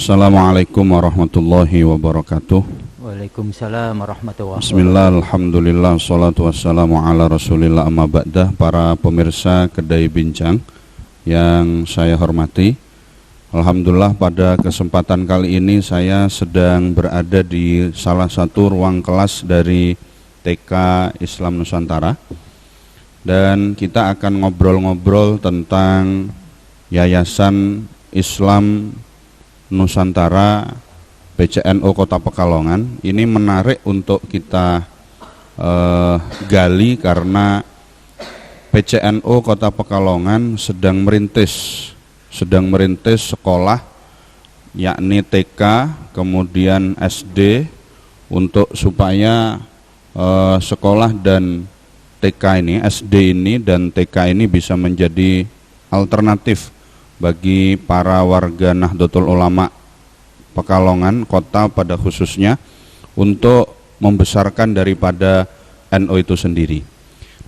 Assalamualaikum warahmatullahi wabarakatuh. Waalaikumsalam warahmatullahi wabarakatuh. Bismillah, alhamdulillah, salatu wassalamu ala rasulillah, amma ba'dah. Para pemirsa Kedai Bincang yang saya hormati, alhamdulillah pada kesempatan kali ini saya sedang berada di salah satu ruang kelas dari TK Islam Nusantara, dan kita akan ngobrol-ngobrol tentang Yayasan Islam Nusantara PCNU Kota Pekalongan. Ini menarik untuk kita gali karena PCNU Kota Pekalongan sedang merintis sekolah, yakni TK kemudian SD, untuk supaya sekolah dan TK ini, SD ini dan TK ini bisa menjadi alternatif bagi para warga Nahdlatul Ulama Pekalongan Kota pada khususnya untuk membesarkan daripada NU itu sendiri.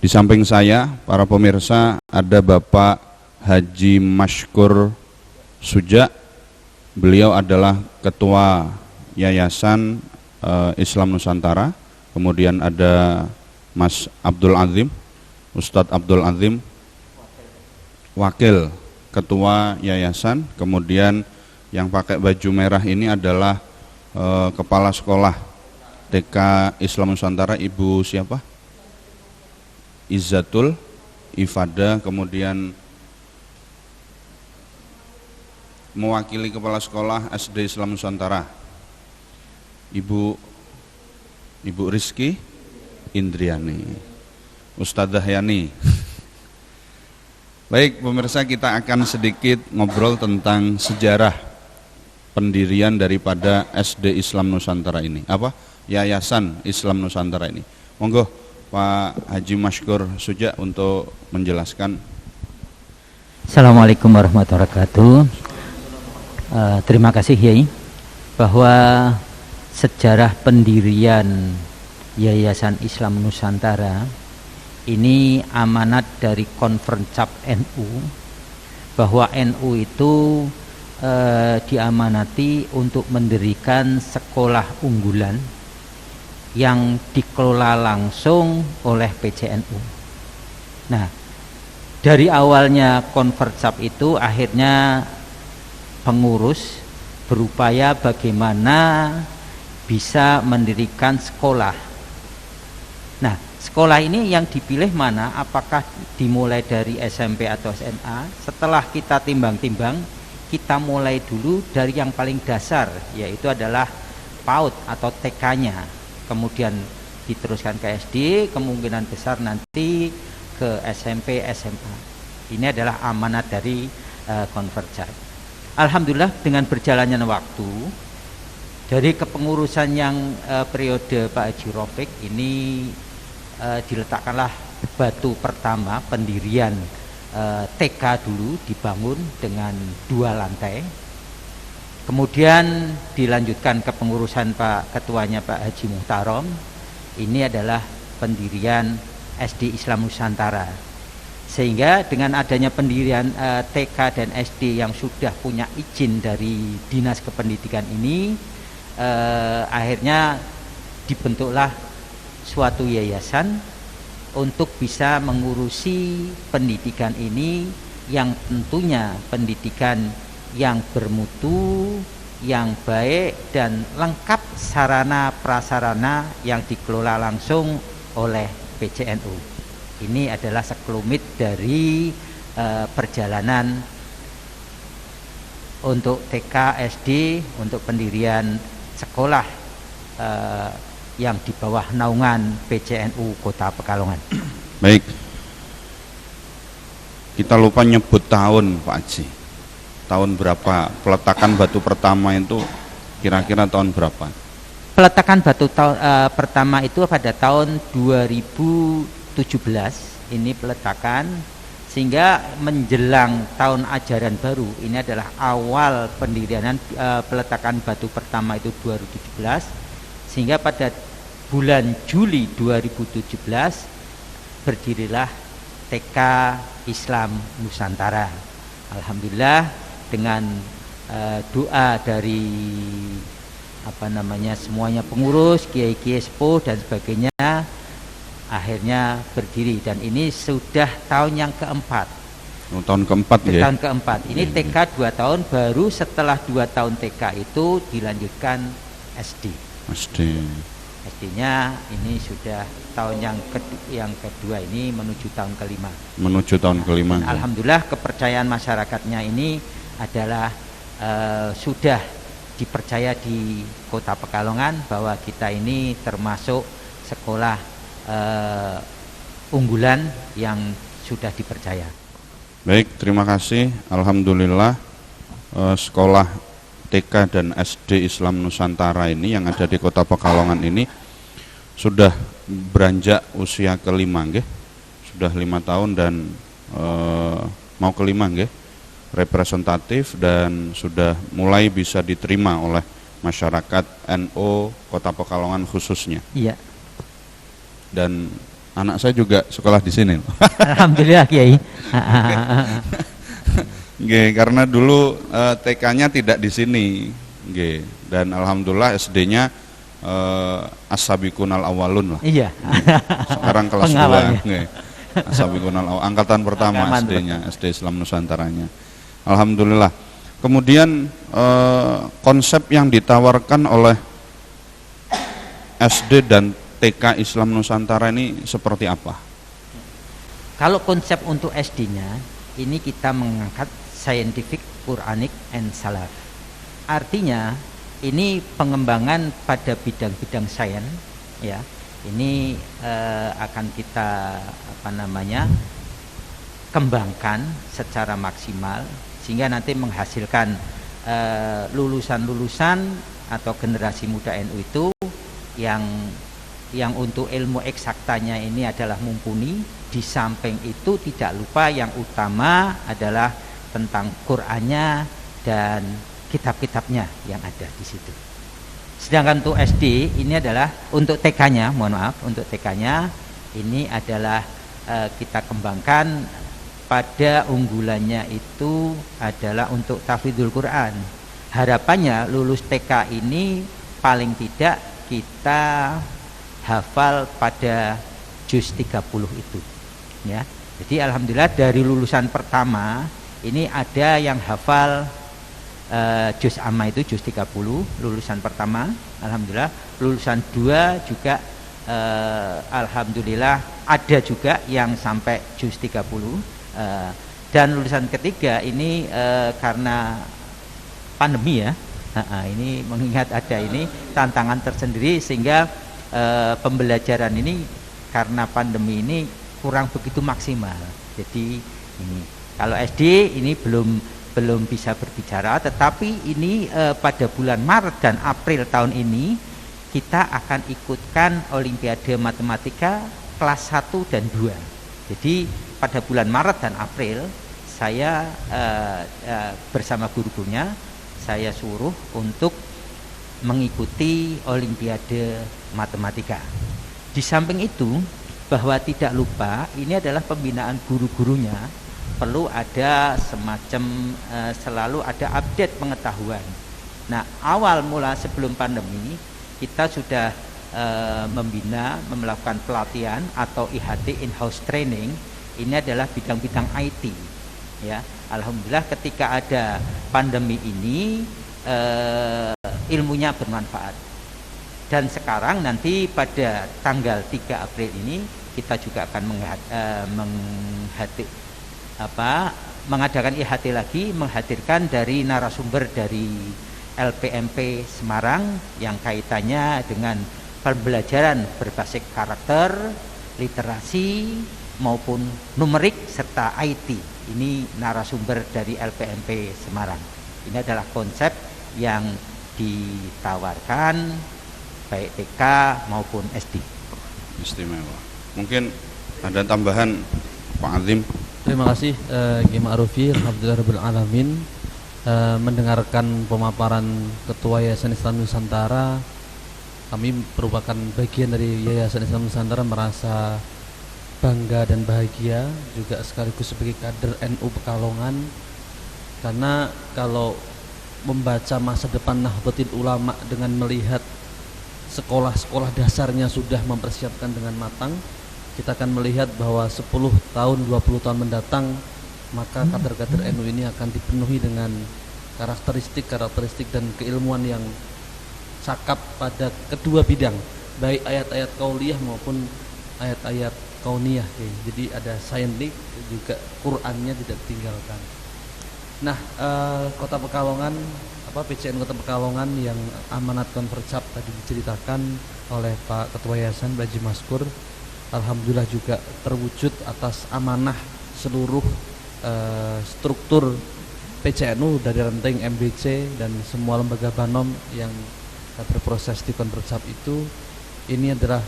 Di samping saya, para pemirsa, ada Bapak Haji Mashkur Suja. Beliau adalah Ketua Yayasan Islam Nusantara. Kemudian ada Mas Abdul Azim, Ustadz Abdul Azim, Wakil Ketua Yayasan. Kemudian yang pakai baju merah ini adalah Kepala Sekolah TK Islam Nusantara, Ibu siapa? Izzatul Ifada. Kemudian mewakili Kepala Sekolah SD Islam Nusantara, Ibu Rizky Indriani, Ustadzah Yani. Baik pemirsa, kita akan sedikit ngobrol tentang sejarah pendirian daripada SD Islam Nusantara ini, Yayasan Islam Nusantara ini. Monggo Pak Haji Mashkur Suja untuk menjelaskan. Assalamualaikum warahmatullahi wabarakatuh. Terima kasih Yai, bahwa sejarah pendirian Yayasan Islam Nusantara ini amanat dari Konferensi NU, bahwa NU itu diamanati untuk mendirikan sekolah unggulan yang dikelola langsung oleh PCNU. Nah, dari awalnya Konferensi itu akhirnya pengurus berupaya bagaimana bisa mendirikan sekolah. Nah, sekolah ini yang dipilih mana? Apakah dimulai dari SMP atau SMA? Setelah kita timbang-timbang, kita mulai dulu dari yang paling dasar, yaitu adalah PAUD atau TK-nya. Kemudian diteruskan ke SD, kemungkinan besar nanti ke SMP, SMA. Ini adalah amanat dari Konverja. Alhamdulillah dengan berjalannya waktu, dari kepengurusan yang periode Pak Haji Rafiq ini diletakkanlah batu pertama pendirian TK dulu, dibangun dengan 2 lantai. Kemudian dilanjutkan kepengurusan Pak Ketuanya Pak Haji Muhtarom. Ini adalah pendirian SD Islam Nusantara. Sehingga dengan adanya pendirian TK dan SD yang sudah punya izin dari Dinas Kependidikan ini, akhirnya dibentuklah suatu yayasan untuk bisa mengurusi pendidikan ini, yang tentunya pendidikan yang bermutu, yang baik dan lengkap sarana prasarana yang dikelola langsung oleh PCNU. Ini adalah sekelumit dari perjalanan untuk TK SD, untuk pendirian sekolah yang di bawah naungan PCNU Kota Pekalongan. Baik, kita lupa nyebut tahun Pak Haji. Tahun berapa peletakan batu pertama itu, kira-kira tahun berapa? Peletakan batu pertama itu pada tahun 2017 ini peletakan, sehingga menjelang tahun ajaran baru ini adalah awal pendirian peletakan batu pertama itu 2017, sehingga pada bulan Juli 2017 berdirilah TK Islam Nusantara. Alhamdulillah dengan doa dari semuanya pengurus, kiai-kiai sepuh dan sebagainya, akhirnya berdiri, dan ini sudah tahun yang keempat. Tahun keempat ya. Tahun keempat. Ini TK 2 tahun, baru setelah 2 tahun TK itu dilanjutkan SD. SD-nya ini sudah tahun yang kedua, ini menuju tahun kelima. Alhamdulillah kepercayaan masyarakatnya ini adalah sudah dipercaya di Kota Pekalongan bahwa kita ini termasuk sekolah unggulan yang sudah dipercaya. Baik, terima kasih. Alhamdulillah sekolah TK dan SD Islam Nusantara ini yang ada di Kota Pekalongan ini sudah beranjak usia kelima, nggih. Sudah 5 tahun dan mau kelima, nggih. Representatif dan sudah mulai bisa diterima oleh masyarakat NU Kota Pekalongan khususnya. Iya. Dan anak saya juga sekolah di sini. Alhamdulillah Kiai. Nggih, karena dulu TK-nya tidak di sini, nggih. Dan alhamdulillah SD-nya As-Sabiqunal Awwalun lah. Iya. Sekarang kelas 2, nggih. As-Sabiqunal Awwalun, angkatan pertama SD-nya, SD Islam Nusantaranya. Alhamdulillah. Kemudian konsep yang ditawarkan oleh SD dan TK Islam Nusantara ini seperti apa? Kalau konsep untuk SD-nya, ini kita mengangkat scientific, Quranic, and Salaf. Artinya ini pengembangan pada bidang-bidang sains, ya. Ini akan kita kembangkan secara maksimal sehingga nanti menghasilkan lulusan-lulusan atau generasi muda NU itu yang untuk ilmu eksaktanya ini adalah mumpuni. Di samping itu tidak lupa yang utama adalah tentang Qur'annya dan kitab-kitabnya yang ada di situ. Sedangkan untuk SD ini adalah untuk TK-nya, untuk TK-nya ini adalah kita kembangkan pada unggulannya itu adalah untuk tahfidzul Quran. Harapannya lulus TK ini paling tidak kita hafal pada juz 30 itu, ya. Jadi alhamdulillah dari lulusan pertama ini ada yang hafal juz amma itu juz 30 lulusan pertama, alhamdulillah. Lulusan 2 juga alhamdulillah ada juga yang sampai juz 30, dan lulusan ketiga ini karena pandemi ya, ini mengingat ada ini tantangan tersendiri sehingga pembelajaran ini karena pandemi ini kurang begitu maksimal. Jadi ini kalau SD ini belum bisa berbicara, tetapi ini pada bulan Maret dan April tahun ini kita akan ikutkan Olimpiade Matematika kelas 1 dan 2. Jadi pada bulan Maret dan April saya bersama guru-gurunya saya suruh untuk mengikuti Olimpiade Matematika. Di samping itu bahwa tidak lupa ini adalah pembinaan guru-gurunya, perlu ada semacam selalu ada update pengetahuan. Nah, awal mula sebelum pandemi kita sudah melakukan pelatihan atau IHT in-house training. Ini adalah bidang-bidang IT, ya. Alhamdulillah ketika ada pandemi ini ilmunya bermanfaat. Dan sekarang nanti pada tanggal 3 April ini kita juga akan mengadakan IHT lagi, menghadirkan dari narasumber dari LPMP Semarang yang kaitannya dengan pembelajaran berbasis karakter, literasi maupun numerik serta IT ini narasumber dari LPMP Semarang. Ini adalah konsep yang ditawarkan baik TK maupun SD. Istimewa. Mungkin ada tambahan Pak Azim. Terima kasih Kiai Ma'rufi, alhamdulillahirabbil alamin. Mendengarkan pemaparan Ketua Yayasan Islam Nusantara, kami merupakan bagian dari Yayasan Islam Nusantara merasa bangga dan bahagia juga sekaligus sebagai kader NU Pekalongan, karena kalau membaca masa depan Nahdlatul Ulama dengan melihat sekolah-sekolah dasarnya sudah mempersiapkan dengan matang, kita akan melihat bahwa 10 tahun, 20 tahun mendatang maka kader-kader NU ini akan dipenuhi dengan karakteristik dan keilmuan yang cakap pada kedua bidang, baik ayat-ayat qauliyah maupun ayat-ayat kauniyah. Jadi ada saintik juga Qur'annya tidak ditinggalkan. Nah, Kota Pekalongan, PCN Kota Pekalongan yang amanat konvercap tadi diceritakan oleh Pak Ketua Yayasan Haji Maskur, alhamdulillah juga terwujud atas amanah seluruh struktur PCNU dari ranting MBC dan semua lembaga Banom yang berproses di konvercap itu. Ini adalah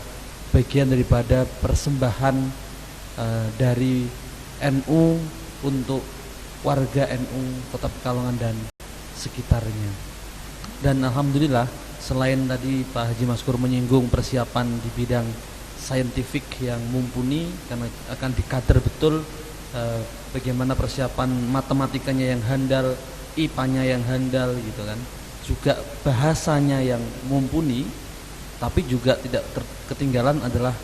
bagian daripada persembahan dari NU untuk warga NU Kota Pekalongan dan sekitarnya. Dan alhamdulillah, selain tadi Pak Haji Maskur menyinggung persiapan di bidang saintifik yang mumpuni, karena akan dikader betul bagaimana persiapan matematikanya yang handal, IPA-nya yang handal gitu kan, juga bahasanya yang mumpuni, tapi juga tidak ketinggalan adalah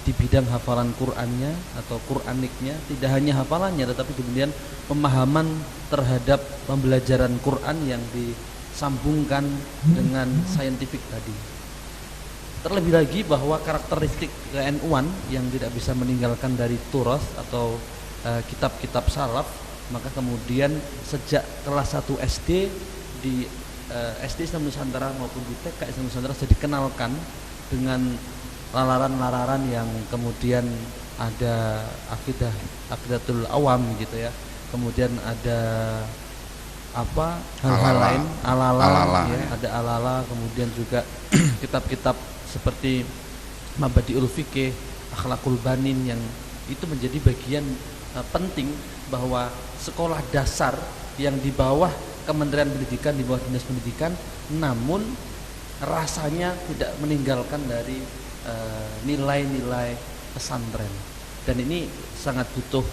di bidang hafalan Qur'annya atau Qur'aniknya. Tidak hanya hafalannya, tetapi kemudian pemahaman terhadap pembelajaran Qur'an yang disambungkan dengan saintifik tadi. Terlebih lagi bahwa karakteristik ke-NU-an yang tidak bisa meninggalkan dari turas atau kitab-kitab salaf, maka kemudian sejak kelas 1 SD di SD Islam Nusantara maupun di TK Islam Nusantara sudah dikenalkan dengan lararan-lararan yang kemudian ada akidatul awam gitu ya, kemudian ada hal-hal lain, alala ya, ada alala, kemudian juga kitab-kitab seperti Mabadiul Fiqih, Akhlaqul Banin, yang itu menjadi bagian penting bahwa sekolah dasar yang di bawah Kementerian Pendidikan, di bawah Dinas Pendidikan, namun rasanya tidak meninggalkan dari nilai-nilai pesantren. Dan ini sangat butuh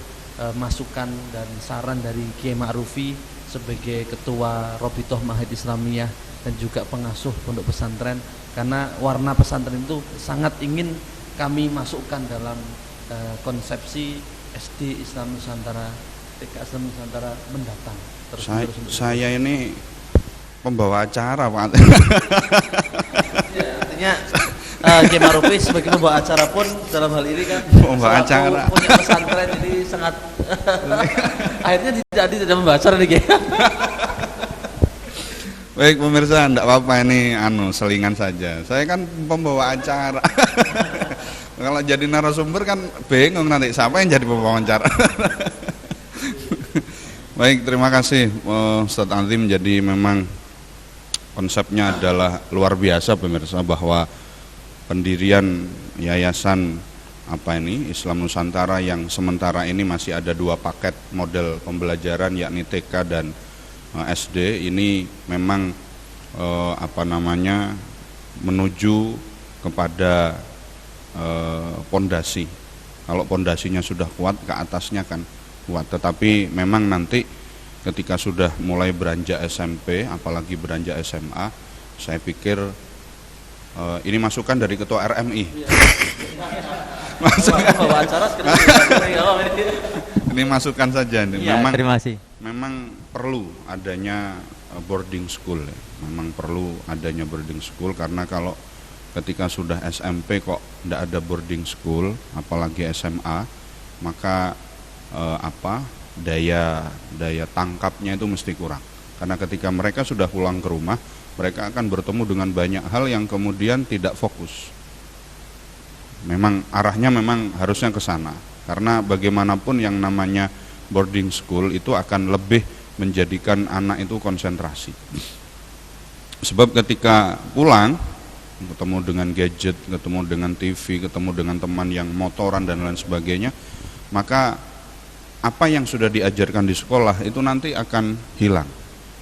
masukan dan saran dari Kiai Ma'rufi sebagai Ketua Robitoh Ma'had Islamiyah dan juga pengasuh pondok pesantren, karena warna pesantren itu sangat ingin kami masukkan dalam konsepsi SD Islam Nusantara, TK Islam Nusantara mendatang. Saya ini pembawa acara, Pak. Ya, artinya Kiai Ma'rufi sebagai pembawa acara pun dalam hal ini kan pembawa acara punya pesantren, jadi sangat akhirnya tidak membawa acara nih, Kiai. Baik pemirsa, enggak apa-apa, ini selingan saja. Saya kan pembawa acara. Kalau jadi narasumber kan bingung nanti siapa yang jadi pembawa acara. Baik, terima kasih Ustaz Azim. Jadi memang konsepnya adalah luar biasa pemirsa, bahwa pendirian yayasan Islam Nusantara yang sementara ini masih ada 2 paket model pembelajaran, yakni TK dan SD, ini memang menuju kepada pondasi. Kalau pondasinya sudah kuat, ke atasnya kan kuat. Tetapi memang nanti ketika sudah mulai beranjak SMP, apalagi beranjak SMA, saya pikir ini masukan dari Ketua RMI. Ini masukan saja. Memang, terima kasih. Memang perlu adanya boarding school ya. Memang perlu adanya boarding school, karena kalau ketika sudah SMP kok tidak ada boarding school, apalagi SMA, maka daya tangkapnya itu mesti kurang. Karena ketika mereka sudah pulang ke rumah, mereka akan bertemu dengan banyak hal yang kemudian tidak fokus. Memang arahnya memang harusnya ke sana, karena bagaimanapun yang namanya boarding school itu akan lebih menjadikan anak itu konsentrasi. Sebab ketika pulang ketemu dengan gadget, ketemu dengan TV, ketemu dengan teman yang motoran dan lain sebagainya, maka apa yang sudah diajarkan di sekolah itu nanti akan hilang.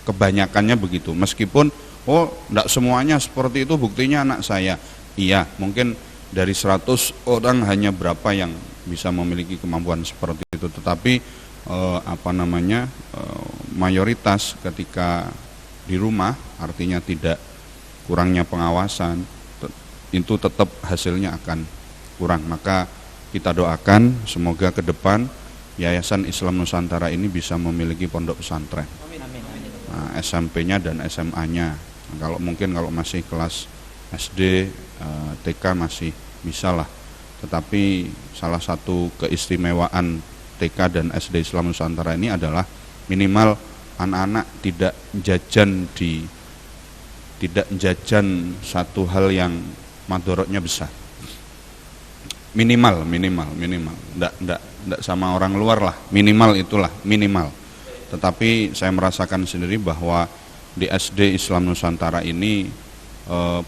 Kebanyakannya begitu. Meskipun tidak semuanya seperti itu, buktinya anak saya. Iya, mungkin dari 100 orang hanya berapa yang bisa memiliki kemampuan seperti itu. Tetapi mayoritas ketika di rumah, artinya tidak kurangnya pengawasan, itu tetap hasilnya akan kurang. Maka kita doakan semoga ke depan Yayasan Islam Nusantara ini bisa memiliki pondok pesantren. Nah, SMP-nya dan SMA-nya. Nah, kalau masih kelas SD, TK masih bisa lah. Tetapi salah satu keistimewaan TK dan SD Islam Nusantara ini adalah minimal anak-anak tidak jajan satu hal yang madorotnya besar. Minimal. Nggak sama orang luar lah, minimal. Tetapi saya merasakan sendiri bahwa di SD Islam Nusantara ini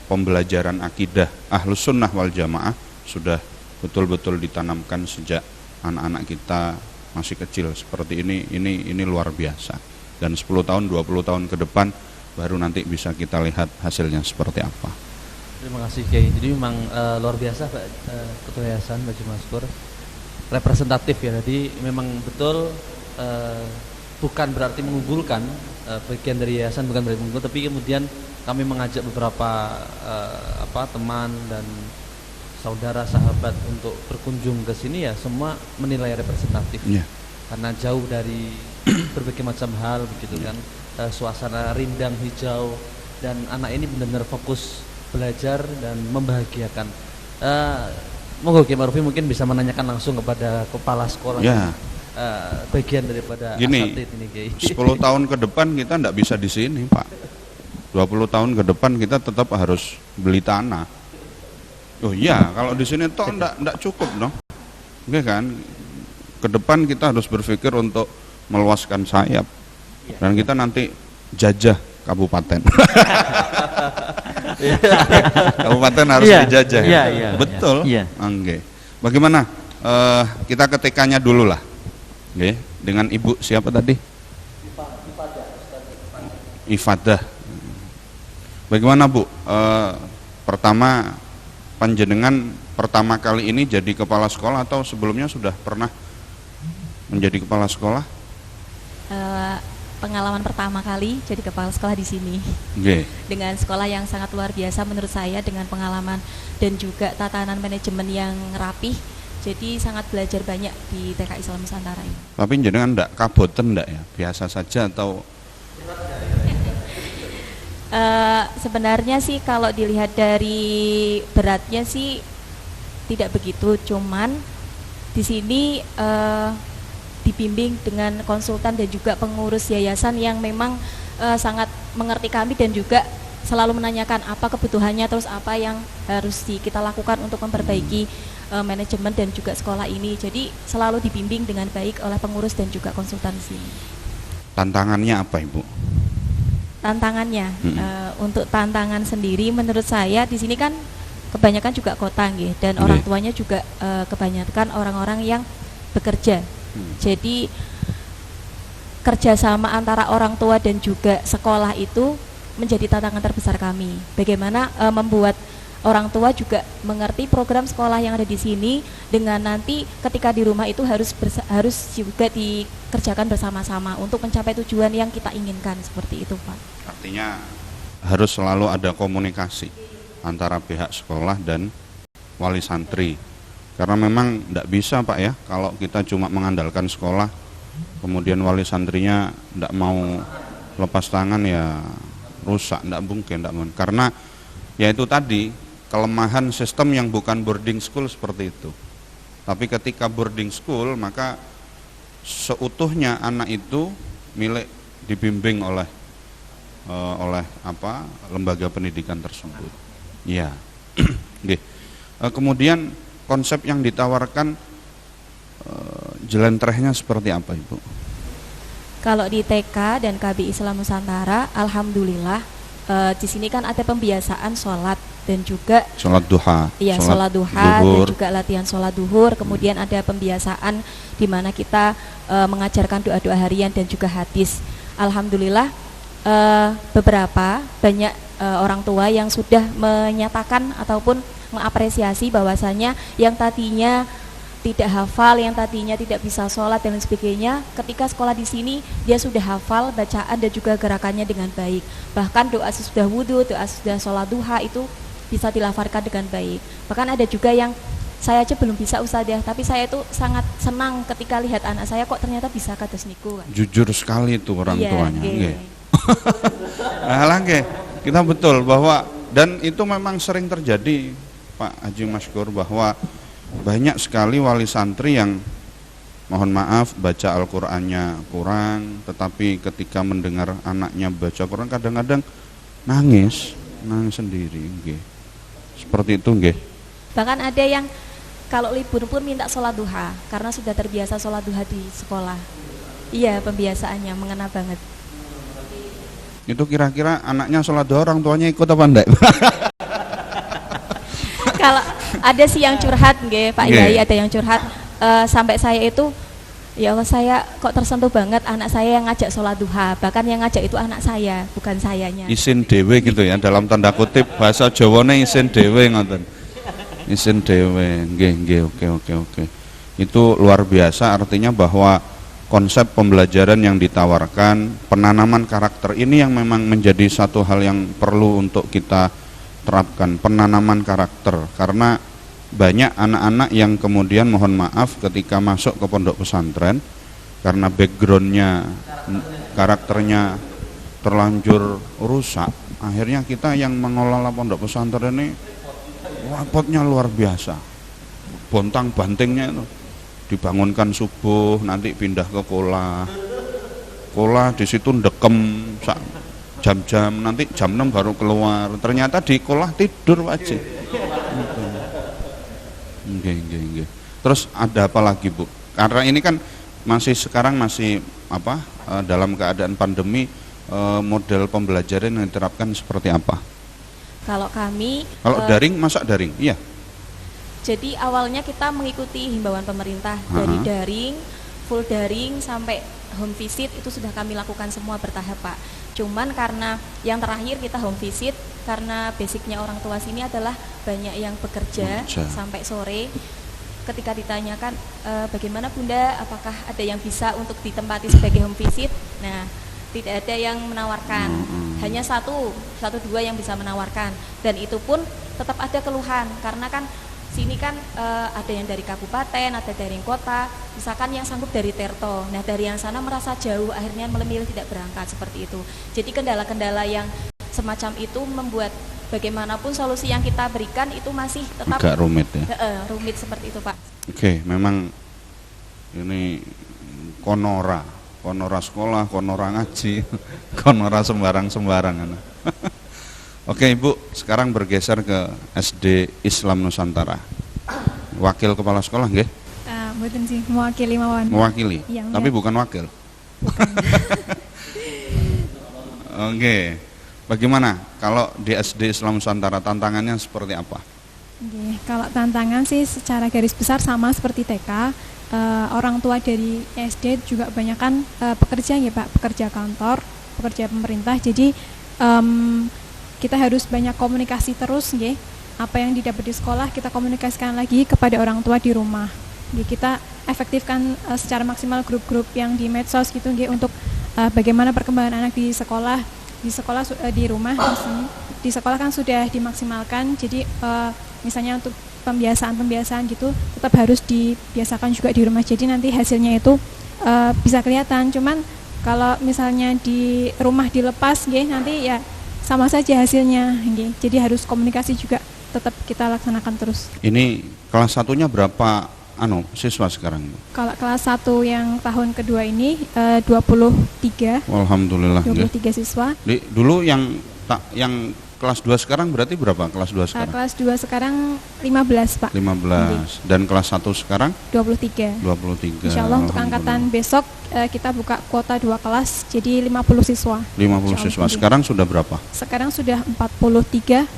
pembelajaran akidah Ahlus Sunnah wal Jamaah sudah betul-betul ditanamkan sejak anak-anak kita masih kecil seperti ini luar biasa. Dan 10 tahun, 20 tahun ke depan baru nanti bisa kita lihat hasilnya seperti apa. Terima kasih Kiai. Jadi memang luar biasa Pak Ketua Yayasan Pak Maskur, representatif ya. Jadi memang betul bukan berarti mengunggulkan bagian dari yayasan, bukan berarti mengunggul, tapi kemudian kami mengajak beberapa teman dan saudara sahabat untuk berkunjung ke sini, ya semua menilai representatif. Karena jauh dari berbagai macam hal begitu kan, suasana rindang hijau, dan anak ini benar-benar fokus belajar dan membahagiakan. Monggo Kiai Ma'rufi mungkin bisa menanyakan langsung kepada kepala sekolah. Bagian daripada asatid ini Kiai. 10 tahun ke depan kita tidak bisa di sini Pak. 20 tahun ke depan kita tetap harus beli tanah. Oh iya, kalau di sini toh enggak cukup dong. Oke kan? Ke depan kita harus berpikir untuk meluaskan sayap. Dan kita nanti jajah kabupaten. Kabupaten harus dijajah. Betul. Oke. Bagaimana? Kita ke TK-nya dulu lah. Oke, dengan Ibu siapa tadi? Ifadah. Bagaimana Bu? Pertama, panjenengan pertama kali ini jadi kepala sekolah atau sebelumnya sudah pernah menjadi kepala sekolah? Pengalaman pertama kali jadi kepala sekolah di sini. Dengan sekolah yang sangat luar biasa menurut saya, dengan pengalaman dan juga tatanan manajemen yang rapih. Jadi sangat belajar banyak di TK Islam Nusantara ini. Tapi jenengan enggak kaboten enggak ya? Biasa saja atau? Sebenarnya sih kalau dilihat dari beratnya sih tidak begitu, cuman di sini dibimbing dengan konsultan dan juga pengurus yayasan yang memang sangat mengerti kami dan juga selalu menanyakan apa kebutuhannya, terus apa yang harus kita lakukan untuk memperbaiki manajemen dan juga sekolah ini. Jadi selalu dibimbing dengan baik oleh pengurus dan juga konsultan di sini. Tantangannya apa Ibu? Tantangannya untuk tantangan sendiri menurut saya di sini kan kebanyakan juga kota nggih, dan orang tuanya juga kebanyakan orang-orang yang bekerja. Jadi kerjasama antara orang tua dan juga sekolah itu menjadi tantangan terbesar kami. Bagaimana membuat orang tua juga mengerti program sekolah yang ada di sini, dengan nanti ketika di rumah itu harus juga dikerjakan bersama-sama untuk mencapai tujuan yang kita inginkan, seperti itu Pak. Artinya harus selalu ada komunikasi antara pihak sekolah dan wali santri, karena memang tidak bisa Pak ya kalau kita cuma mengandalkan sekolah kemudian wali santrinya tidak mau lepas tangan, ya rusak, tidak mungkin. Karena ya itu tadi kelemahan sistem yang bukan boarding school seperti itu. Tapi ketika boarding school, maka seutuhnya anak itu milik dibimbing oleh lembaga pendidikan tersebut. Ya. Kemudian konsep yang ditawarkan jelentrehnya seperti apa Ibu? Kalau di TK dan KB Islam Nusantara, alhamdulillah di sini kan ada pembiasaan sholat dan juga Sholat duha. iya sholat duha dan juga latihan sholat duhur. Kemudian ada pembiasaan di mana kita mengajarkan doa-doa harian dan juga hadis. Alhamdulillah beberapa banyak orang tua yang sudah menyatakan ataupun mengapresiasi bahwasanya yang tadinya tidak hafal, yang tadinya tidak bisa sholat dan lain sebagainya, ketika sekolah di sini dia sudah hafal bacaan dan juga gerakannya dengan baik. Bahkan doa sesudah wudhu, doa sesudah sholat duha itu bisa dilafalkan dengan baik. Bahkan ada juga yang saya aja belum bisa Ustadzah, tapi saya itu sangat senang ketika lihat anak saya kok ternyata bisa kados niku. Jujur sekali itu orang tuanya. Nggih. Alah nggih, kita betul bahwa dan itu memang sering terjadi Pak Haji Maskur bahwa banyak sekali wali santri yang mohon maaf baca Al-Qur'annya kurang, tetapi ketika mendengar anaknya baca Quran kadang-kadang nangis sendiri nggih. Seperti itu nggih. Bahkan ada yang kalau libur pun minta sholat duha karena sudah terbiasa sholat duha di sekolah. Iya, pembiasaannya mengena banget. Itu kira-kira anaknya sholat duha orang tuanya ikut apa enggak? Kalau ada sih yang curhat nggih Pak Yai, ada yang curhat sampai saya itu ya Allah, saya kok tersentuh banget anak saya yang ngajak sholat duha, bahkan yang ngajak itu anak saya bukan sayanya. Isin dewe gitu ya, dalam tanda kutip bahasa Jawane isin dewe ngoten. Isin dewe. Nggih, oke. Itu luar biasa, artinya bahwa konsep pembelajaran yang ditawarkan, penanaman karakter ini yang memang menjadi satu hal yang perlu untuk kita terapkan, penanaman karakter, karena banyak anak-anak yang kemudian mohon maaf ketika masuk ke pondok pesantren karena backgroundnya, karakternya terlanjur rusak, akhirnya kita yang mengelola pondok pesantren ini rapotnya luar biasa, bontang bantingnya itu dibangunkan subuh, nanti pindah ke kolah di situ ndekem jam-jam, nanti jam 6 baru keluar, ternyata di kolah tidur aja. Nggih. Terus ada apa lagi Bu? Karena ini kan sekarang masih dalam keadaan pandemi, model pembelajaran yang diterapkan seperti apa? Kalau kami daring, masa daring? Iya. Jadi awalnya kita mengikuti himbauan pemerintah dari daring, full daring sampai home visit itu sudah kami lakukan semua bertahap Pak. Cuman karena yang terakhir kita home visit, karena basicnya orang tua sini adalah banyak yang bekerja sampai sore. Ketika ditanyakan bagaimana Bunda, apakah ada yang bisa untuk ditempati sebagai home visit? Nah, tidak ada yang menawarkan, hanya satu dua yang bisa menawarkan, dan itu pun tetap ada keluhan karena kan sini kan ada yang dari kabupaten, ada dari kota, misalkan yang sanggup dari Terto. Nah dari yang sana merasa jauh, akhirnya memilih tidak berangkat seperti itu. Jadi kendala-kendala yang semacam itu membuat bagaimanapun solusi yang kita berikan itu masih tetap agak rumit ya. Rumit seperti itu Pak. Oke, memang ini konora sekolah, konora ngaji, konora sembarang-sembarangan. Oke Ibu, sekarang bergeser ke SD Islam Nusantara. Wakil kepala sekolah nggih? Mboten sih, mewakili mawon. Mewakili, ya, tapi bukan wakil. Bukan. Oke, bagaimana kalau di SD Islam Nusantara tantangannya seperti apa? Oke, kalau tantangan sih secara garis besar sama seperti TK. Orang tua dari SD juga kebanyakan pekerja ya Pak, pekerja kantor, pekerja pemerintah. Jadi kita harus banyak komunikasi terus nggih. Apa yang didapat di sekolah kita komunikasikan lagi kepada orang tua di rumah. Nggih, kita efektifkan secara maksimal grup-grup yang di medsos gitu nggih untuk bagaimana perkembangan anak di sekolah. Di rumah di sekolah kan sudah dimaksimalkan. Jadi misalnya untuk pembiasaan gitu tetap harus dibiasakan juga di rumah. Jadi nanti hasilnya itu bisa kelihatan. Cuman kalau misalnya di rumah dilepas nggih, nanti ya sama saja hasilnya nggih. Jadi harus komunikasi juga tetap kita laksanakan terus. Ini kelas satunya berapa siswa sekarang? Kalau kelas 1 yang tahun kedua ini 23. Alhamdulillah. 23 siswa. Dulu yang yang kelas 2 sekarang berarti berapa? Kelas 2 sekarang? Kelas 2 sekarang 15 Pak. 15. Dan kelas 1 sekarang? 23. 23. Insya Allah untuk angkatan besok kita buka kuota 2 kelas, jadi 50 siswa. 50 siswa. Sekarang sudah berapa? Sekarang sudah 43.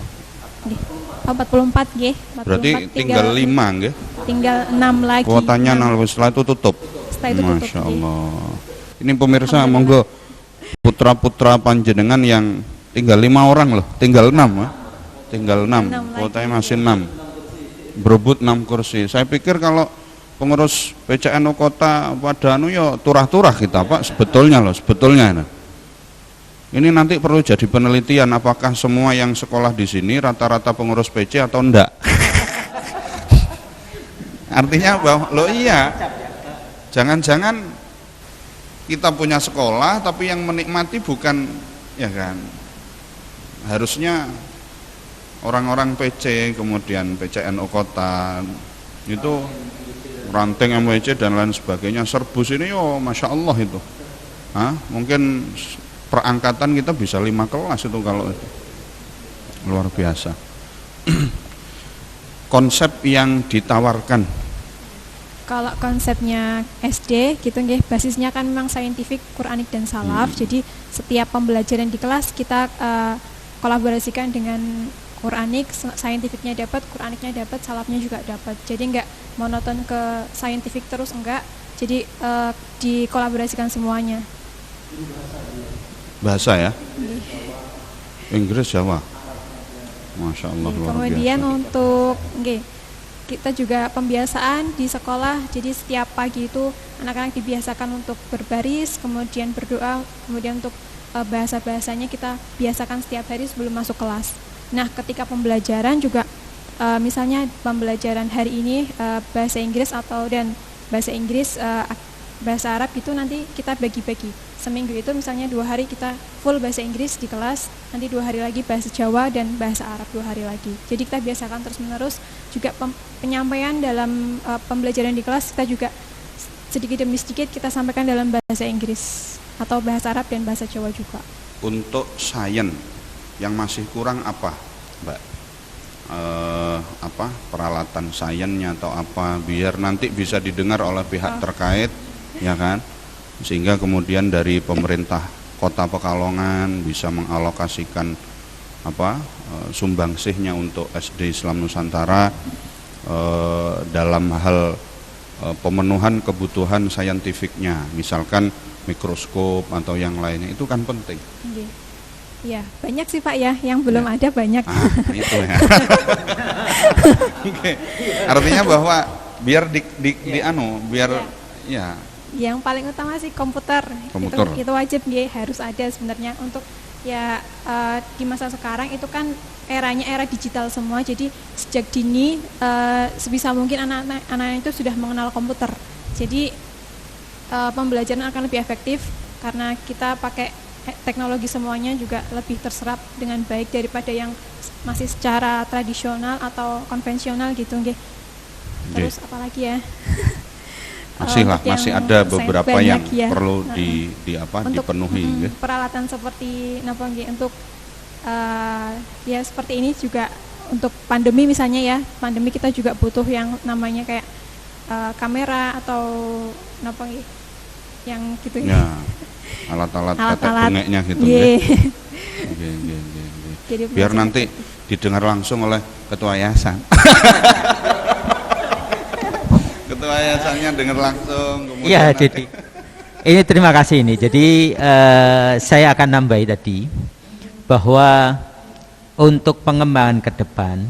44 nggih. Berarti tinggal 5 nggih. Tinggal 6 lagi. Kuotanya setelah itu tutup. Setelah itu tutup. Masya Allah. Ini pemirsa, monggo putra-putra panjenengan yang tinggal 5 orang loh, tinggal 6 ya. Tinggal 6. Kuotanya masih 6. Berebut 6 kursi. Saya pikir kalau pengurus PCNU kota pada ya turah-turah kita Pak, sebetulnya loh, sebetulnya. Ini nanti perlu jadi penelitian apakah semua yang sekolah di sini rata-rata pengurus PC atau enggak. Artinya bahwa lo iya, jangan-jangan kita punya sekolah tapi yang menikmati bukan, ya kan, harusnya orang-orang PC, kemudian PCNU kota itu ranting MWC dan lain sebagainya, serbus ini yo Masya Allah itu. Mungkin perangkatan kita bisa 5 kelas itu kalau itu. Luar biasa. Konsep yang ditawarkan, kalau konsepnya SD gitu nggih, basisnya kan memang saintifik, Quranik dan salaf. Jadi setiap pembelajaran di kelas kita kolaborasikan dengan Quranik, saintifiknya dapat, Quraniknya dapat, salafnya juga dapat. Jadi enggak monoton ke saintifik terus, enggak. Jadi dikolaborasikan semuanya. Bahasa ya? Inggris, Jawa. Masya Allah, luar Kemudian biasa. untuk kita juga pembiasaan di sekolah. Jadi setiap pagi itu anak-anak dibiasakan untuk berbaris, kemudian berdoa, kemudian untuk bahasa-bahasanya kita biasakan setiap hari sebelum masuk kelas. Nah, ketika pembelajaran juga misalnya pembelajaran hari ini bahasa Inggris dan bahasa Inggris, bahasa Arab itu nanti kita bagi-bagi. Seminggu itu misalnya 2 hari kita full bahasa Inggris di kelas, nanti 2 hari lagi bahasa Jawa dan bahasa Arab 2 hari lagi. Jadi kita biasakan terus-menerus. Juga penyampaian dalam pembelajaran di kelas kita juga sedikit demi sedikit kita sampaikan dalam bahasa Inggris atau bahasa Arab dan bahasa Jawa juga. Untuk sains yang masih kurang apa, Mbak? Peralatan sainsnya atau apa biar nanti bisa didengar oleh pihak terkait, ya kan? Sehingga kemudian dari pemerintah Kota Pekalongan bisa mengalokasikan sumbangsihnya untuk SD Islam Nusantara dalam hal pemenuhan kebutuhan saintifiknya, misalkan mikroskop atau yang lainnya, itu kan penting. Ya, banyak sih Pak ya, yang belum ada banyak. Itu ya. Artinya bahwa biar ya. Yang paling utama sih komputer. Itu wajib harus ada sebenarnya untuk di masa sekarang itu kan eranya era digital semua. Jadi sejak dini sebisa mungkin anak-anak itu sudah mengenal komputer. Jadi pembelajaran akan lebih efektif karena kita pakai teknologi, semuanya juga lebih terserap dengan baik daripada yang masih secara tradisional atau konvensional gitu nggih. Terus apalagi ya? Masih ada beberapa yang perlu dipenuhi. Peralatan seperti untuk seperti ini juga untuk pandemi misalnya ya. Pandemi kita juga butuh yang namanya kayak kamera atau yang gitu ya. Alat-alat tetek bengeknya gitu. Jadi biar nanti didengar langsung oleh ketua yayasan. Ketua yayasannya dengar langsung. Iya, jadi ini terima kasih ini. Jadi saya akan nambahi tadi bahwa untuk pengembangan ke depan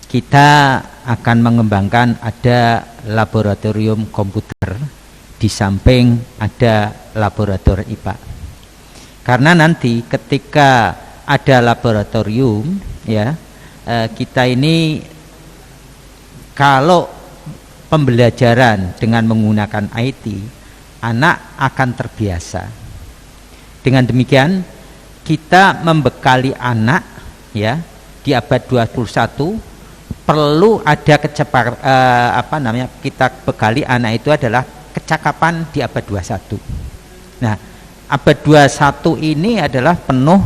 kita akan mengembangkan ada laboratorium komputer di samping ada laboratorium IPA. Karena nanti ketika ada laboratorium kita ini kalau pembelajaran dengan menggunakan IT, anak akan terbiasa. Dengan demikian kita membekali anak di abad 21 perlu ada kita bekali anak itu adalah kecakapan di abad 21. Nah, abad 21 ini adalah penuh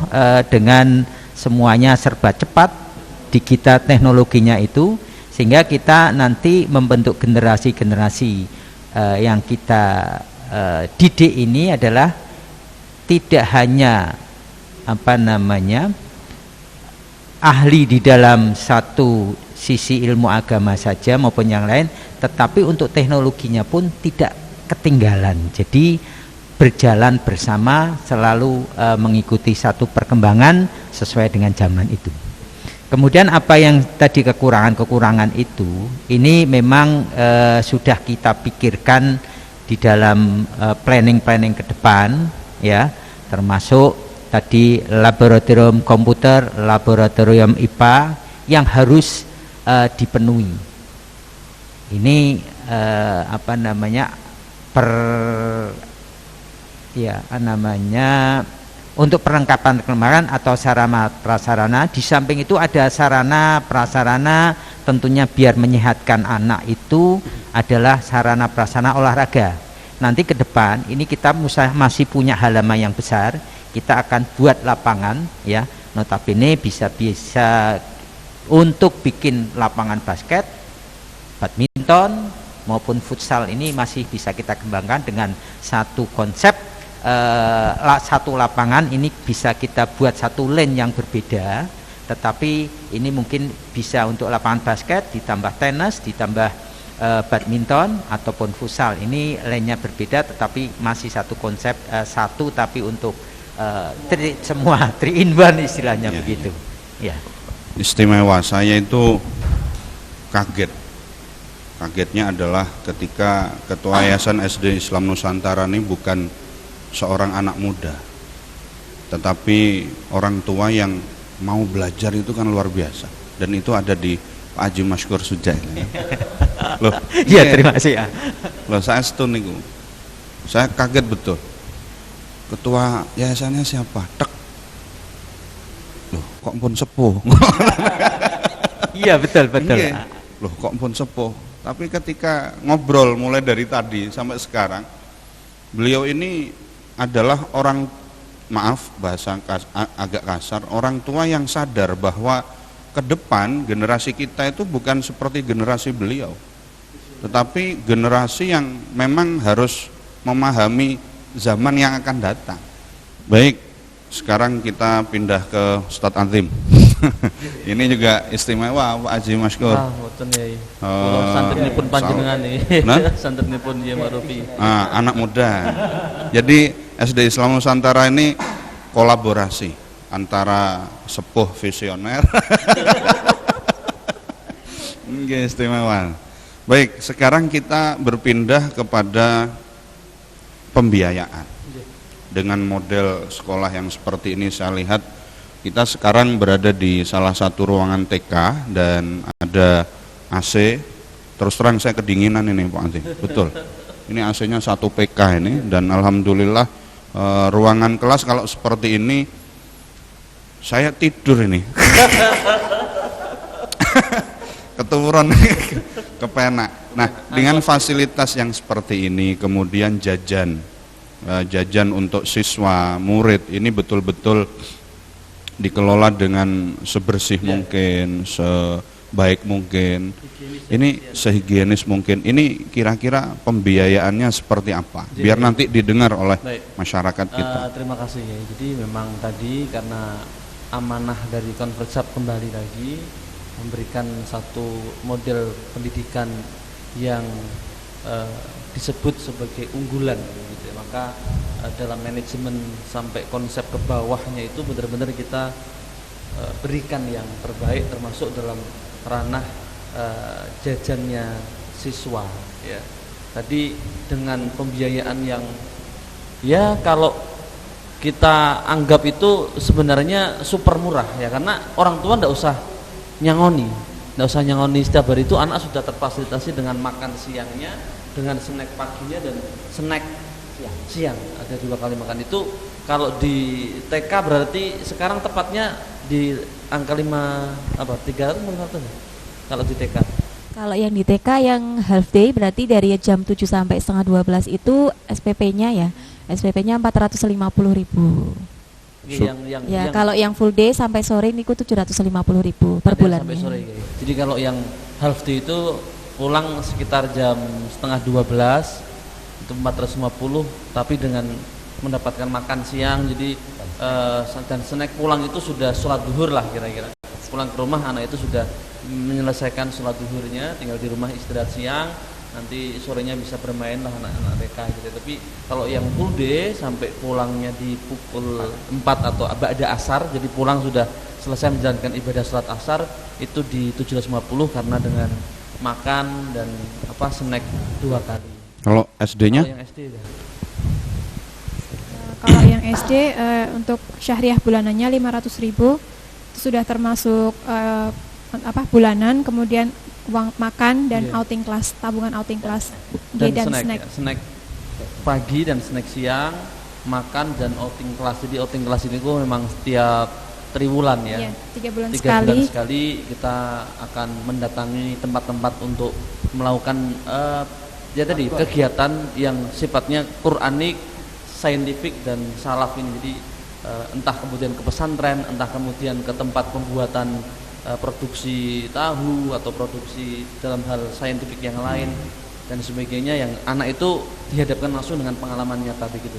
dengan semuanya serba cepat, digital teknologinya itu, sehingga kita nanti membentuk generasi-generasi yang kita didik ini adalah tidak hanya ahli di dalam satu sisi ilmu agama saja maupun yang lain, tetapi untuk teknologinya pun tidak ketinggalan. Jadi berjalan bersama, selalu mengikuti satu perkembangan sesuai dengan zaman itu. Kemudian apa yang tadi kekurangan-kekurangan itu, ini memang sudah kita pikirkan di dalam planning ke depan, ya, termasuk tadi laboratorium komputer, laboratorium IPA yang harus dipenuhi. Ini untuk perlengkapan kelemahan atau sarana prasarana. Di samping itu ada sarana prasarana, tentunya biar menyehatkan anak itu adalah sarana prasarana olahraga. Nanti ke depan ini kita masih punya halaman yang besar, kita akan buat lapangan, ya, notabene bisa untuk bikin lapangan basket, badminton maupun futsal. Ini masih bisa kita kembangkan dengan satu konsep. Satu lapangan ini bisa kita buat satu lane yang berbeda, tetapi ini mungkin bisa untuk lapangan basket ditambah tenis, ditambah badminton ataupun futsal. Ini lane-nya berbeda tetapi masih satu konsep, satu tapi untuk semua 3 in 1 istilahnya, ya, begitu ya. Istimewa, saya itu kagetnya adalah ketika Ketua Yayasan SD Islam Nusantara ini bukan seorang anak muda, tetapi orang tua yang mau belajar itu kan luar biasa, dan itu ada di Pak Haji Masykur Sujai. Loh, iya, terima kasih ya. Loh, saya stun niku. Saya kaget betul. Ketua yayasannya siapa? Tek. Loh, kok pun sepuh. Iya, betul. Iya. Loh, kok pun sepuh. Tapi ketika ngobrol mulai dari tadi sampai sekarang, beliau ini adalah orang, maaf bahasa agak kasar, orang tua yang sadar bahwa ke depan generasi kita itu bukan seperti generasi beliau, tetapi generasi yang memang harus memahami zaman yang akan datang. Baik, sekarang kita pindah ke Ustadz Azim. Ini juga istimewa Pak Haji Masykur. Betul ya. Santri pun panjenengan nih. Santri pun ya Marufi. Anak muda. Jadi SD Islam Nusantara ini kolaborasi antara sepuh visioner. Oke, istimewa. Baik, sekarang kita berpindah kepada pembiayaan. Dengan model sekolah yang seperti ini, saya lihat kita sekarang berada di salah satu ruangan TK dan ada AC. Terus terang saya kedinginan ini Pak Anti. Betul. Ini AC-nya 1 PK ini, dan alhamdulillah ruangan kelas kalau seperti ini saya tidur ini. Keturun kepenak. Nah, dengan fasilitas yang seperti ini, kemudian jajan untuk siswa, murid, ini betul-betul dikelola dengan sebersih mungkin, sebaik mungkin, ini sehigienis mungkin. Ini kira-kira pembiayaannya seperti apa? Biar nanti didengar oleh masyarakat kita. Terima kasih ya. Jadi memang tadi karena amanah dari Konferensi kembali lagi memberikan satu model pendidikan yang disebut sebagai unggulan, gitu. Maka dalam manajemen sampai konsep ke bawahnya itu benar-benar kita berikan yang terbaik, termasuk dalam ranah jajannya siswa, ya. Tadi dengan pembiayaan yang ya kalau kita anggap itu sebenarnya super murah ya, karena orang tua nggak usah nyangoni setiap hari itu anak sudah terfasilitasi dengan makan siangnya, dengan snack paginya dan snack siang. Ada 2 kali makan itu. Kalau di TK berarti sekarang tepatnya di angka 300 kalau di TK. Kalau yang di TK yang half day berarti dari jam 7 sampai setengah 12 itu SPP-nya ya. SPP-nya 450.000. Ya, kalau yang full day sampai sore niku 750.000 per bulan. Sampai sore. Jadi kalau yang half day itu pulang sekitar jam setengah 12 itu 450, tapi dengan mendapatkan makan siang, jadi dan snack pulang itu sudah sholat duhur lah kira-kira. Pulang ke rumah anak itu sudah menyelesaikan sholat duhurnya, tinggal di rumah istirahat siang, nanti sorenya bisa bermain lah anak-anak TK gitu. Tapi kalau yang full day sampai pulangnya di pukul 4 atau ba'da asar, jadi pulang sudah selesai menjalankan ibadah sholat asar, itu di 750 karena dengan makan dan snack 2 kali. Kalau SD-nya? Kalau yang SD ya. Kalau yang SD untuk syahriah bulanannya 500.000 itu sudah termasuk bulanan, kemudian uang makan dan outing kelas, tabungan outing kelas dan snack. Ya, snack pagi dan snack siang, makan dan outing kelas. Jadi outing kelas ini kok memang setiap triwulan ya. 3 bulan 3 sekali. bulan sekali kita akan mendatangi tempat-tempat untuk melakukan tadi kegiatan yang sifatnya Quranik, saintifik dan salaf ini. Jadi entah kemudian ke pesantren, entah kemudian ke tempat pembuatan produksi tahu atau produksi dalam hal saintifik yang lain dan sebagainya, yang anak itu dihadapkan langsung dengan pengalaman nyata begitu.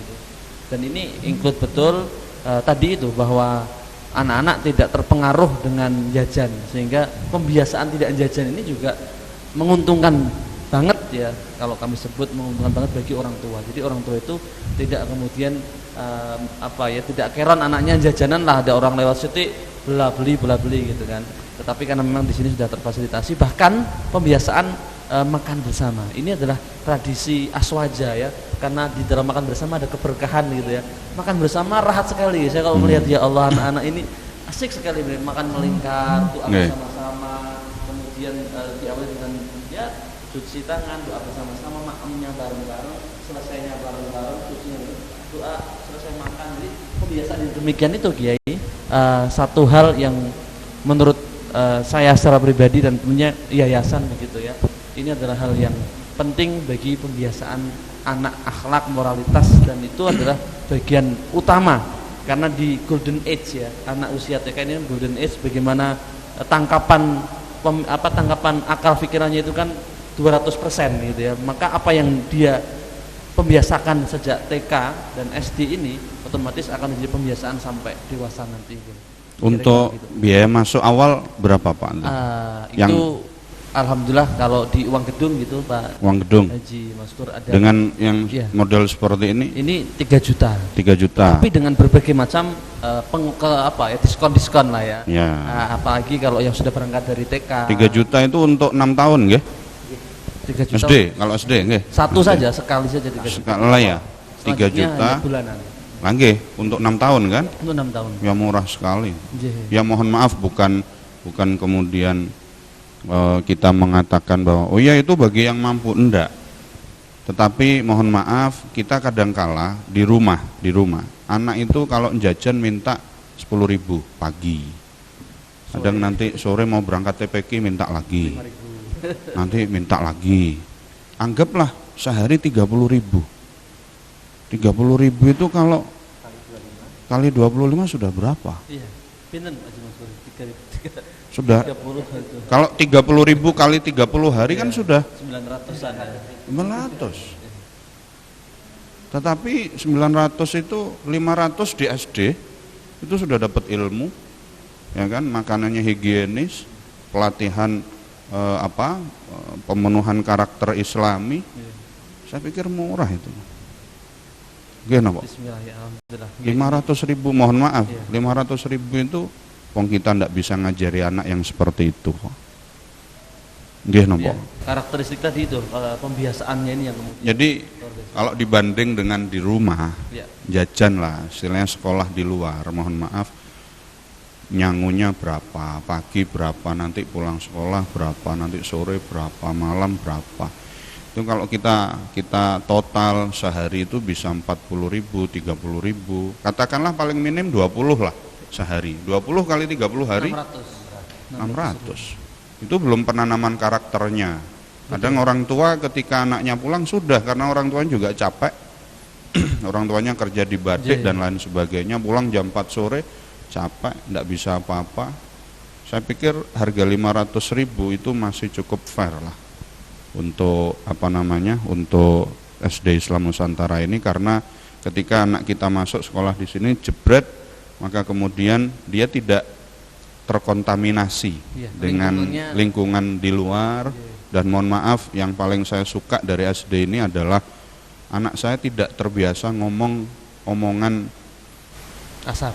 Dan ini include betul tadi itu bahwa anak-anak tidak terpengaruh dengan jajan, sehingga pembiasaan tidak jajan ini juga menguntungkan banget ya, kalau kami sebut menguntungkan banget bagi orang tua. Jadi orang tua itu tidak kemudian tidak keron anaknya jajanan lah, ada orang lewat situ bela beli gitu kan. Tetapi karena memang di sini sudah terfasilitasi, bahkan pembiasaan makan bersama. Ini adalah tradisi aswaja ya, karena di dalam makan bersama ada keberkahan gitu ya. Makan bersama rahat sekali. Saya kalau melihat ya Allah, anak-anak ini asik sekali makan melingkar, doa bersama-sama, kemudian diawali dengan ya cuci tangan, doa bersama-sama, makannya bareng-bareng, selesainya bareng-bareng, cucinya doa, selesai makan. Jadi kebiasaan yang demikian itu Kiai satu hal yang menurut saya secara pribadi dan punya yayasan begitu ya, ini adalah hal yang penting bagi pembiasaan anak, akhlak, moralitas, dan itu adalah bagian utama karena di golden age ya, anak usia TK ini golden age, bagaimana tangkapan akal pikirannya itu kan 200% gitu ya. Maka apa yang dia pembiasakan sejak TK dan SD ini otomatis akan menjadi pembiasaan sampai dewasa nanti gitu. Untuk gitu. Biaya masuk awal berapa Pak? Itu alhamdulillah kalau di uang gedung gitu Pak. Uang gedung. Haji Mastur ada. Dengan yang model seperti ini? Ini 3 juta. 3 juta. Tapi dengan berbagai macam diskon-diskon lah ya. Ya. Apalagi kalau yang sudah berangkat dari TK. 3 juta itu untuk 6 tahun nggih? 3 juta. SD, kalau SD nggih. Satu SD. Saja sekali saja 3 juta. Sekali ya. 3 juta. Bulanan. Lagi untuk 6 tahun kan? Untuk 6 tahun. Ya murah sekali. Ya mohon maaf bukan kemudian kita mengatakan bahwa oh ya itu bagi yang mampu, enggak. Tetapi mohon maaf, kita kadangkala di rumah anak itu kalau jajan minta 10.000 pagi. Kadang nanti sore mau berangkat TPQ minta lagi. Nanti minta lagi. Anggaplah sehari 30.000. 30.000 itu kalau kali 25 sudah berapa? Iya. Pinten Haji Mas Bur? 3.000. Sudah. 30 itu. Kalau 30.000 kali 30 hari kan sudah 900-an ya. 900. Tetapi 900 itu 500 di SD itu sudah dapat ilmu, ya kan, makanannya higienis, pelatihan pemenuhan karakter Islami. Iya. Saya pikir murah itu. Gimana Pak? Bismillah, 500.000, mohon maaf, 500.000 itu wong kita ndak bisa ngajari anak yang seperti itu kok. Gimana Pak? Karakteristik tadi itu, pembiasaannya ini yang kemudian. Jadi kalau dibanding dengan di rumah, jajan lah, istilahnya sekolah di luar, mohon maaf, nyangunya berapa, pagi berapa, nanti pulang sekolah berapa, nanti sore berapa, malam berapa. Itu kalau kita total sehari itu bisa 40.000, 30.000, katakanlah paling minim 20 lah sehari. 20 kali 30 hari 600. Itu belum penanaman karakternya. Kadang orang tua ketika anaknya pulang sudah, karena orang tua juga capek, orang tuanya kerja di batik dan lain sebagainya, pulang jam 4 sore capek, tidak bisa apa-apa. Saya pikir harga 500.000 itu masih cukup fair lah untuk untuk SD Islam Nusantara ini, karena ketika anak kita masuk sekolah di sini jebret, maka kemudian dia tidak terkontaminasi dengan lingkungan di luar. Dan mohon maaf, yang paling saya suka dari SD ini adalah anak saya tidak terbiasa ngomong omongan kasar.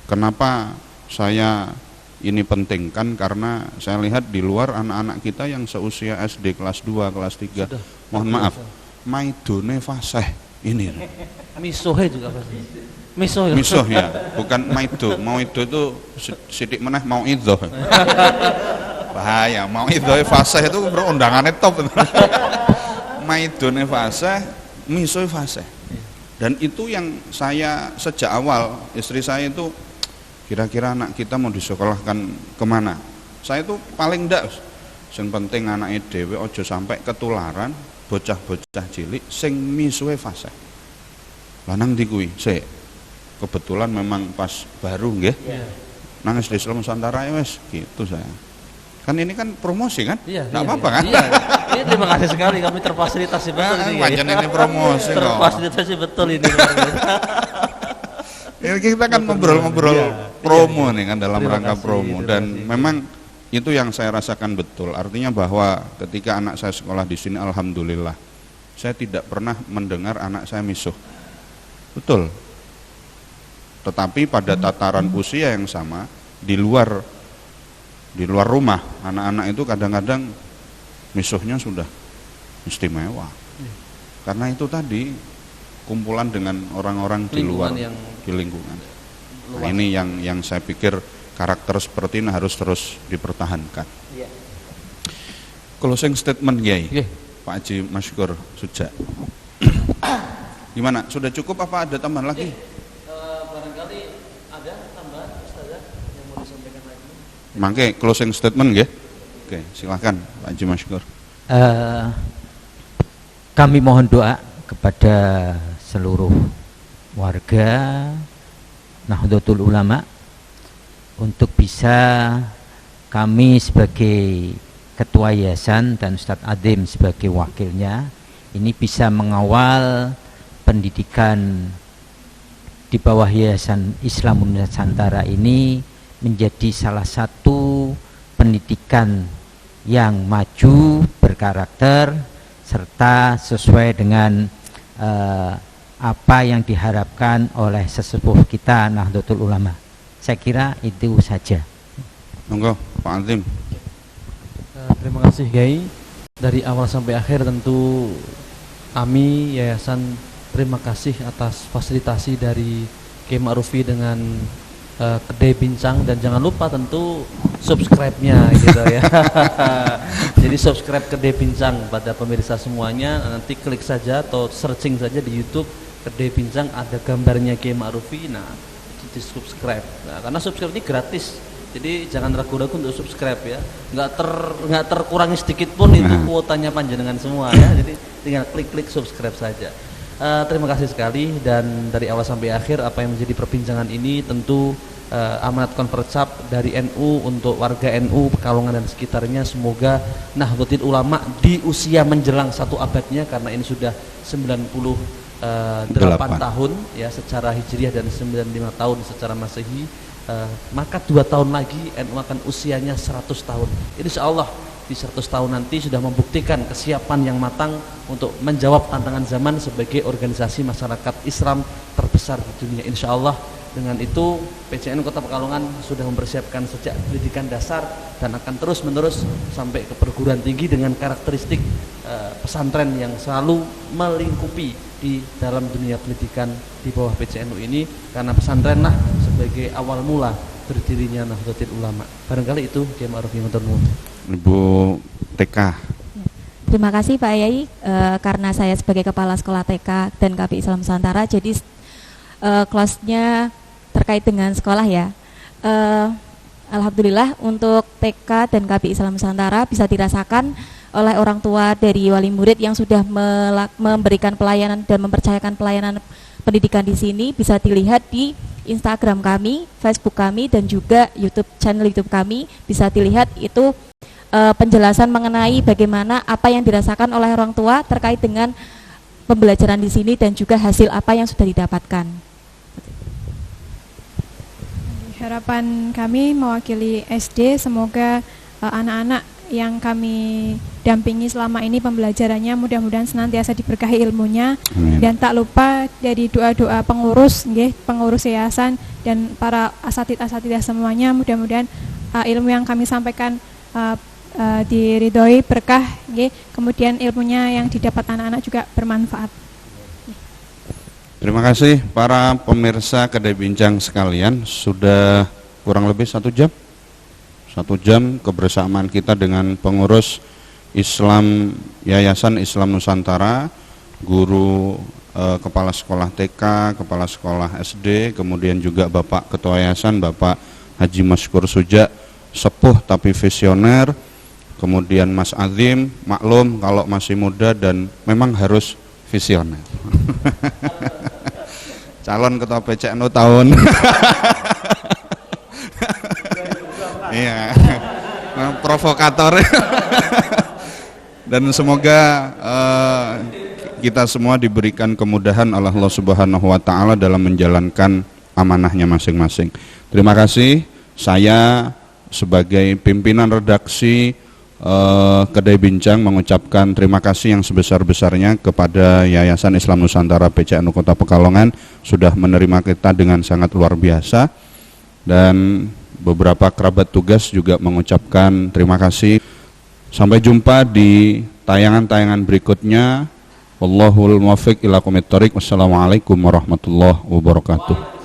Kenapa saya ini penting? Kan karena saya lihat di luar anak-anak kita yang seusia SD kelas 2, kelas 3, mohon maaf, maidone fasih ini. Misohe juga pasti. Misoh ya, bukan maido. Maido itu sidik meneh mau idho. Bahaya, mau idho fasih itu bro undangannya top. Maidone fasih, misoh fasih. Dan itu yang saya sejak awal, istri saya itu kira-kira anak kita mau disekolahkan kemana. Saya itu paling ndak, yang penting anaknya dhewe ojo sampai ketularan bocah-bocah cilik sing misuhe fasih. Lanang ndi kuwi? Sik. Kebetulan memang pas baru nggih. Nang SD Islam Nusantara ya wis gitu saya. Kan ini kan promosi kan? Enggak apa-apa kan? Iya. Terima kasih sekali, kami terfasilitasi betul ini. Wajan ini promosi kok. Terfasilitasi betul ini. Ya, kita kan ngobrol-ngobrol promo nih kan, dalam rangka promo, dan memang itu yang saya rasakan betul. Artinya bahwa ketika anak saya sekolah di sini, alhamdulillah saya tidak pernah mendengar anak saya misuh. Betul. Tetapi pada tataran usia yang sama di luar rumah, anak-anak itu kadang-kadang misuhnya sudah istimewa. Karena itu tadi kumpulan dengan orang-orang di luar, di lingkungan. Nah, ini yang saya pikir karakter seperti ini harus terus dipertahankan. Closing statement Kiai, Pak Haji Masykur Suja. Gimana? Sudah cukup apa ada tambahan lagi? Barangkali ada tambahan Ustazah yang mau disampaikan lagi. Mangke closing statement nggih. Oke, silakan Pak Haji Masykur. Kami mohon doa kepada seluruh warga Nahdlatul Ulama untuk bisa kami sebagai ketua yayasan dan Ustadz Adim sebagai wakilnya ini bisa mengawal pendidikan di bawah Yayasan Islam Nusantara ini menjadi salah satu pendidikan yang maju, berkarakter, serta sesuai dengan apa yang diharapkan oleh sesepuh kita Nahdlatul Ulama. Saya kira itu saja. Monggo Pak Azim. Terima kasih Kiai. Dari awal sampai akhir tentu kami yayasan terima kasih atas fasilitasi dari Kiai Ma'rufi dengan kedai bincang, dan jangan lupa tentu subscribe-nya gitu ya. Jadi subscribe kedai bincang pada pemirsa semuanya, nanti klik saja atau searching saja di YouTube kedai bincang, ada gambarnya Kiai Ma'rufi, nah itu di subscribe. Nah, karena subscribe ini gratis, jadi jangan ragu-ragu untuk subscribe ya. Nggak terkurangi sedikit pun itu kuotanya panjenengan semua ya. Jadi tinggal klik subscribe saja. Terima kasih sekali, dan dari awal sampai akhir apa yang menjadi perbincangan ini tentu amanat konferensi dari NU untuk warga NU Pekalongan dan sekitarnya. Semoga Nahdlatul Ulama di usia menjelang 1 abadnya, karena ini sudah 98 tahun ya secara hijriah dan 95 tahun secara masehi, maka 2 tahun lagi NU akan usianya 100 tahun. Insya Allah di 100 tahun nanti sudah membuktikan kesiapan yang matang untuk menjawab tantangan zaman sebagai organisasi masyarakat Islam terbesar di dunia. Insya Allah dengan itu PCNU Kota Pekalongan sudah mempersiapkan sejak pendidikan dasar dan akan terus menerus sampai ke perguruan tinggi dengan karakteristik pesantren yang selalu melingkupi di dalam dunia pendidikan di bawah PCNU ini, karena pesantren lah sebagai awal mula berdirinya Nahdlatul Ulama. Barangkali itu Kiai Ma'ruf yang Ibu TK. Terima kasih Pak Yai, karena saya sebagai Kepala Sekolah TK dan KP Islam Nusantara, jadi close-nya terkait dengan sekolah ya. Alhamdulillah untuk TK dan KP Islam Nusantara bisa dirasakan oleh orang tua dari wali murid yang sudah memberikan pelayanan dan mempercayakan pelayanan pendidikan di sini bisa dilihat di Instagram kami, Facebook kami, dan juga channel YouTube kami. Bisa dilihat itu penjelasan mengenai bagaimana apa yang dirasakan oleh orang tua terkait dengan pembelajaran di sini dan juga hasil apa yang sudah didapatkan. Harapan kami mewakili SD, semoga anak-anak yang kami dampingi selama ini pembelajarannya mudah-mudahan senantiasa diberkahi ilmunya. Amin. Dan tak lupa dari doa-doa pengurus yayasan dan para asatid-asatidah semuanya, mudah-mudahan ilmu yang kami sampaikan diridhoi berkah, kemudian ilmunya yang didapat anak-anak juga bermanfaat. Terima kasih para pemirsa Kedai Bincang sekalian, sudah kurang lebih 1 jam. 1 jam kebersamaan kita dengan pengurus Islam Yayasan Islam Nusantara, guru kepala sekolah TK, kepala sekolah SD, kemudian juga Bapak Ketua Yayasan Bapak Haji Maskur Suja, sepuh tapi visioner, kemudian Mas Azim, maklum kalau masih muda dan memang harus visioner. Calon ketua PCNU tahun iya, provokator. Dan semoga kita semua diberikan kemudahan oleh Allah Subhanahu wa taala dalam menjalankan amanahnya masing-masing. Terima kasih. Saya sebagai pimpinan redaksi Kedai Bincang mengucapkan terima kasih yang sebesar-besarnya kepada Yayasan Islam Nusantara PCNU Kota Pekalongan sudah menerima kita dengan sangat luar biasa, dan beberapa kerabat tugas juga mengucapkan terima kasih. Sampai jumpa di tayangan-tayangan berikutnya. Wallahul muwaffiq ila aqwamit thoriq. Wassalamualaikum warahmatullahi wabarakatuh.